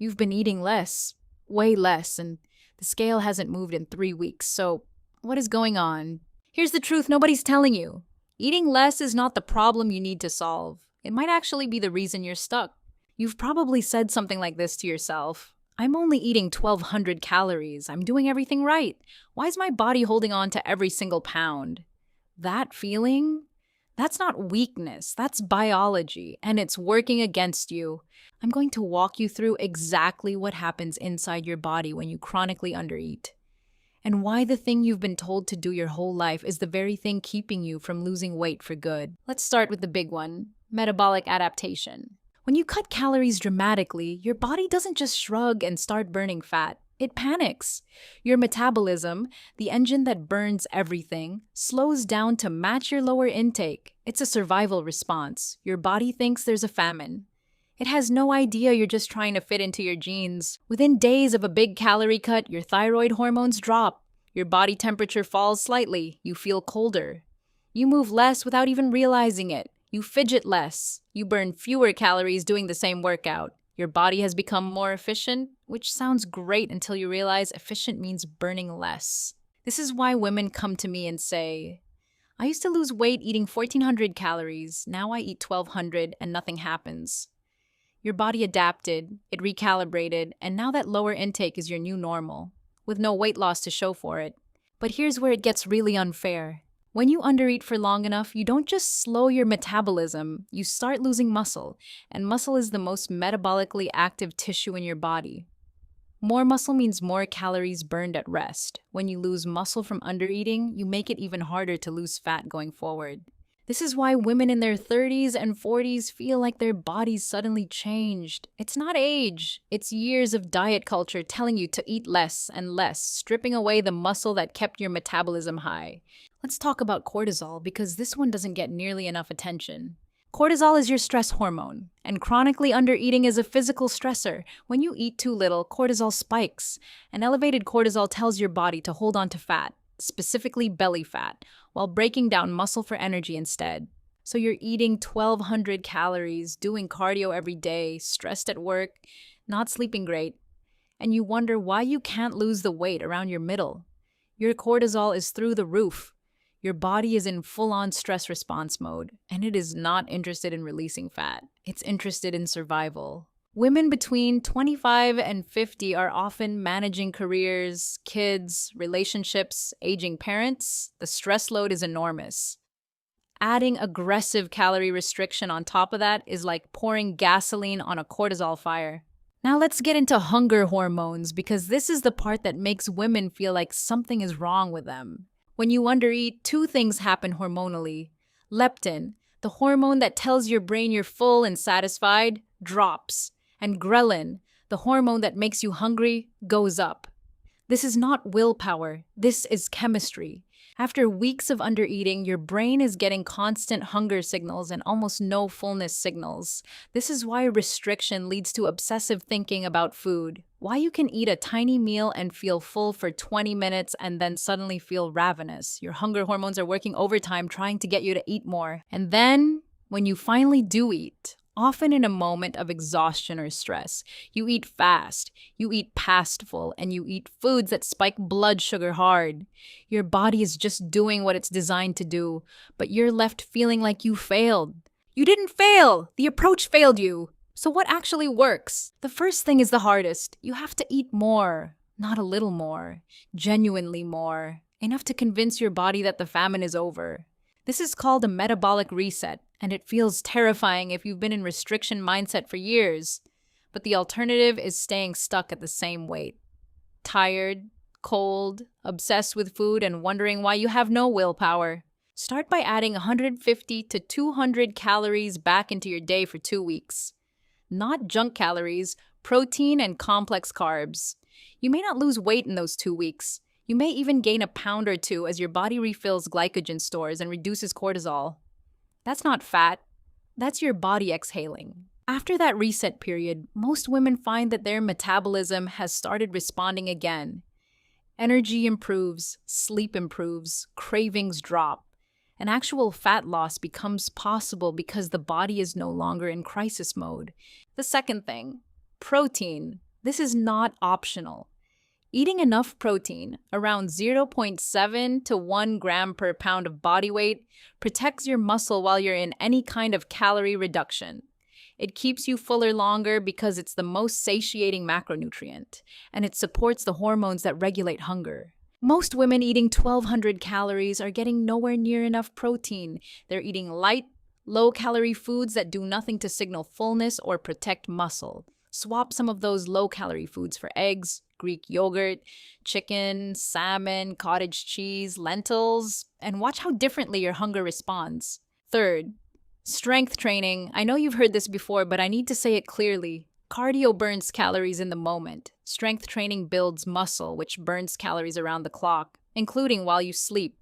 You've been eating less, way less, and the scale hasn't moved in 3 weeks. So, what is going on? Here's the truth nobody's telling you. Eating less is not the problem you need to solve. It might actually be the reason you're stuck. You've probably said something like this to yourself. I'm only eating 1,200 calories. I'm doing everything right. Why is my body holding on to every single pound? That feeling? That's not weakness, that's biology, and it's working against you. I'm going to walk you through exactly what happens inside your body when you chronically undereat, and why the thing you've been told to do your whole life is the very thing keeping you from losing weight for good. Let's start with the big one, metabolic adaptation. When you cut calories dramatically, your body doesn't just shrug and start burning fat. It panics. Your metabolism, the engine that burns everything, slows down to match your lower intake. It's a survival response. Your body thinks there's a famine. It has no idea you're just trying to fit into your genes. Within days of a big calorie cut, your thyroid hormones drop. Your body temperature falls slightly. You feel colder. You move less without even realizing it. You fidget less. You burn fewer calories doing the same workout. Your body has become more efficient, which sounds great until you realize efficient means burning less. This is why women come to me and say, I used to lose weight eating 1,400 calories. Now I eat 1,200 and nothing happens. Your body adapted, it recalibrated, and now that lower intake is your new normal, with no weight loss to show for it. But here's where it gets really unfair. When you undereat for long enough, you don't just slow your metabolism, you start losing muscle, and muscle is the most metabolically active tissue in your body. More muscle means more calories burned at rest. When you lose muscle from undereating, you make it even harder to lose fat going forward. This is why women in their 30s and 40s feel like their bodies suddenly changed. It's not age, it's years of diet culture telling you to eat less and less, stripping away the muscle that kept your metabolism high. Let's talk about cortisol because this one doesn't get nearly enough attention. Cortisol is your stress hormone, and chronically undereating is a physical stressor. When you eat too little, cortisol spikes, and elevated cortisol tells your body to hold on to fat, specifically belly fat, while breaking down muscle for energy instead. So you're eating 1,200 calories, doing cardio every day, stressed at work, not sleeping great, and you wonder why you can't lose the weight around your middle. Your cortisol is through the roof. Your body is in full-on stress response mode, and it is not interested in releasing fat. It's interested in survival. Women between 25 and 50 are often managing careers, kids, relationships, aging parents. The stress load is enormous. Adding aggressive calorie restriction on top of that is like pouring gasoline on a cortisol fire. Now let's get into hunger hormones because this is the part that makes women feel like something is wrong with them. When you undereat, two things happen hormonally. Leptin, the hormone that tells your brain you're full and satisfied, drops. And ghrelin, the hormone that makes you hungry, goes up. This is not willpower, this is chemistry. After weeks of undereating, your brain is getting constant hunger signals and almost no fullness signals. This is why restriction leads to obsessive thinking about food. Why you can eat a tiny meal and feel full for 20 minutes and then suddenly feel ravenous. Your hunger hormones are working overtime trying to get you to eat more. And then, when you finally do eat, often in a moment of exhaustion or stress, you eat fast, you eat past full, and you eat foods that spike blood sugar hard. Your body is just doing what it's designed to do, but you're left feeling like you failed. You didn't fail! The approach failed you! So what actually works? The first thing is the hardest. You have to eat more, not a little more, genuinely more, enough to convince your body that the famine is over. This is called a metabolic reset, and it feels terrifying if you've been in restriction mindset for years. But the alternative is staying stuck at the same weight. Tired, cold, obsessed with food, and wondering why you have no willpower. Start by adding 150 to 200 calories back into your day for 2 weeks. Not junk calories, protein and complex carbs. You may not lose weight in those 2 weeks. You may even gain a pound or two as your body refills glycogen stores and reduces cortisol. That's not fat. That's your body exhaling. After that reset period, most women find that their metabolism has started responding again. Energy improves, sleep improves, cravings drop, and actual fat loss becomes possible because the body is no longer in crisis mode. The second thing, protein. This is not optional. Eating enough protein, around 0.7 to 1 gram per pound of body weight, protects your muscle while you're in any kind of calorie reduction. It keeps you fuller longer because it's the most satiating macronutrient, and it supports the hormones that regulate hunger. Most women eating 1,200 calories are getting nowhere near enough protein. They're eating light, low-calorie foods that do nothing to signal fullness or protect muscle. Swap some of those low-calorie foods for eggs, Greek yogurt, chicken, salmon, cottage cheese, lentils, and watch how differently your hunger responds. Third, strength training. I know you've heard this before, but I need to say it clearly. Cardio burns calories in the moment. Strength training builds muscle, which burns calories around the clock, including while you sleep.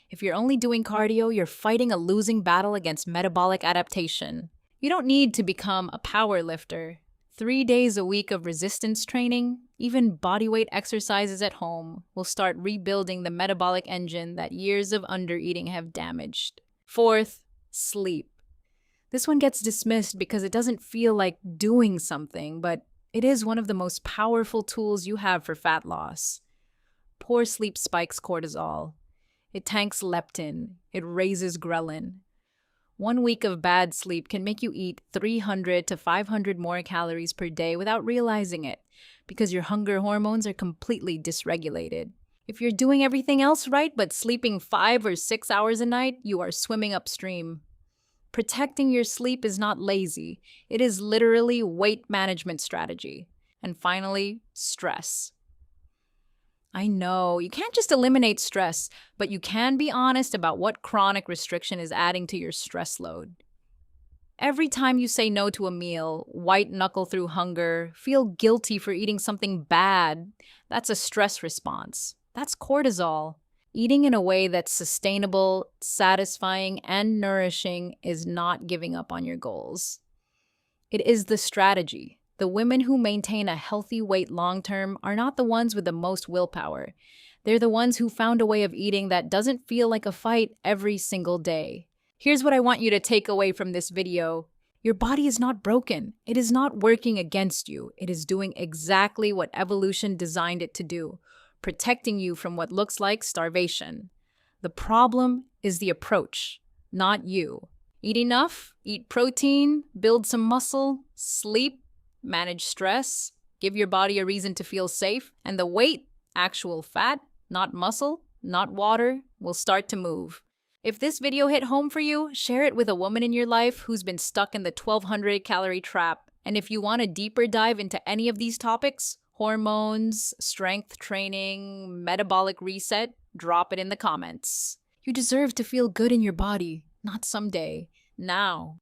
If you're only doing cardio, you're fighting a losing battle against metabolic adaptation. You don't need to become a power lifter. 3 days a week of resistance training, even bodyweight exercises at home, will start rebuilding the metabolic engine that years of undereating have damaged. Fourth, sleep. This one gets dismissed because it doesn't feel like doing something, but it is one of the most powerful tools you have for fat loss. Poor sleep spikes cortisol. It tanks leptin. It raises ghrelin. 1 week of bad sleep can make you eat 300 to 500 more calories per day without realizing it, because your hunger hormones are completely dysregulated. If you're doing everything else right but sleeping 5 or 6 hours a night, you are swimming upstream. Protecting your sleep is not lazy. It is literally weight management strategy. And finally, stress. I know, you can't just eliminate stress, but you can be honest about what chronic restriction is adding to your stress load. Every time you say no to a meal, white knuckle through hunger, feel guilty for eating something bad, that's a stress response. That's cortisol. Eating in a way that's sustainable, satisfying, and nourishing is not giving up on your goals. It is the strategy. The women who maintain a healthy weight long-term are not the ones with the most willpower. They're the ones who found a way of eating that doesn't feel like a fight every single day. Here's what I want you to take away from this video. Your body is not broken. It is not working against you. It is doing exactly what evolution designed it to do, protecting you from what looks like starvation. The problem is the approach, not you. Eat enough, eat protein, build some muscle, sleep, manage stress, give your body a reason to feel safe, and the weight, actual fat, not muscle, not water, will start to move. If this video hit home for you, share it with a woman in your life who's been stuck in the 1,200 calorie trap. And if you want a deeper dive into any of these topics, hormones, strength training, metabolic reset, drop it in the comments. You deserve to feel good in your body, not someday, now.